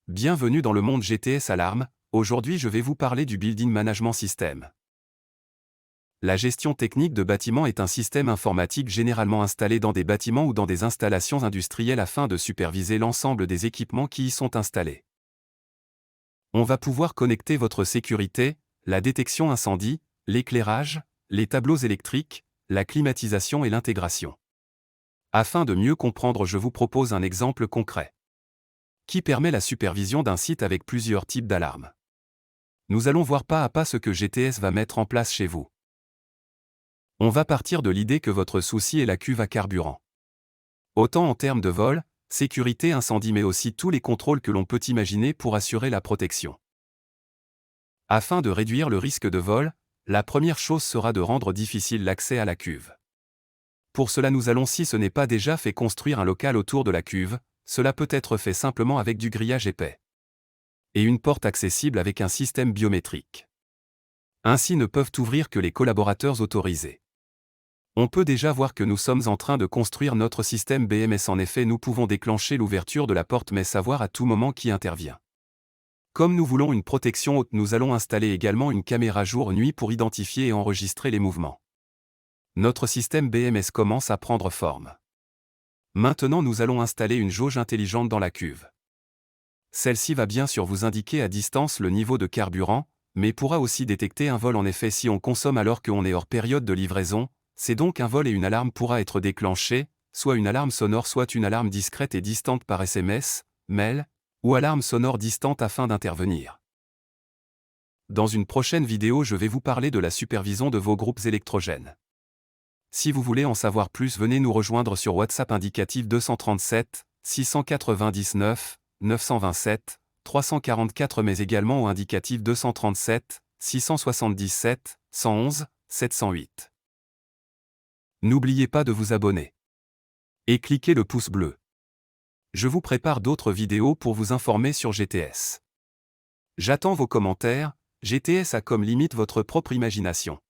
Bienvenue dans le monde GTS Alarm. Aujourd'hui je vais vous parler du Building Management System. La gestion technique de bâtiments est un système informatique généralement installé dans des bâtiments ou dans des installations industrielles afin de superviser l'ensemble des équipements qui y sont installés. On va pouvoir connecter votre sécurité, la détection incendie, l'éclairage, les tableaux électriques, la climatisation et l'intégration. Afin de mieux comprendre, je vous propose un exemple concret qui permet la supervision d'un site avec plusieurs types d'alarmes. Nous allons voir pas à pas ce que GTS va mettre en place chez vous. On va partir de l'idée que votre souci est la cuve à carburant. Autant en termes de vol, sécurité, incendie, mais aussi tous les contrôles que l'on peut imaginer pour assurer la protection. Afin de réduire le risque de vol, la première chose sera de rendre difficile l'accès à la cuve. Pour cela, nous allons, si ce n'est pas déjà fait, construire un local autour de la cuve. Cela peut être fait simplement avec du grillage épais et une porte accessible avec un système biométrique. Ainsi ne peuvent ouvrir que les collaborateurs autorisés. On peut déjà voir que nous sommes en train de construire notre système BMS. En effet, nous pouvons déclencher l'ouverture de la porte mais savoir à tout moment qui intervient. Comme nous voulons une protection haute, nous allons installer également une caméra jour-nuit pour identifier et enregistrer les mouvements. Notre système BMS commence à prendre forme. Maintenant, nous allons installer une jauge intelligente dans la cuve. Celle-ci va bien sûr vous indiquer à distance le niveau de carburant, mais pourra aussi détecter un vol. En effet, si on consomme alors qu'on est hors période de livraison, c'est donc un vol et une alarme pourra être déclenchée, soit une alarme sonore, soit une alarme discrète et distante par SMS, mail, ou alarme sonore distante afin d'intervenir. Dans une prochaine vidéo, je vais vous parler de la supervision de vos groupes électrogènes. Si vous voulez en savoir plus, venez nous rejoindre sur WhatsApp indicatif 237 699 927 344 mais également au indicatif 237 677 111 708. N'oubliez pas de vous abonner et cliquez le pouce bleu. Je vous prépare d'autres vidéos pour vous informer sur GTS. J'attends vos commentaires. GTS a comme limite votre propre imagination.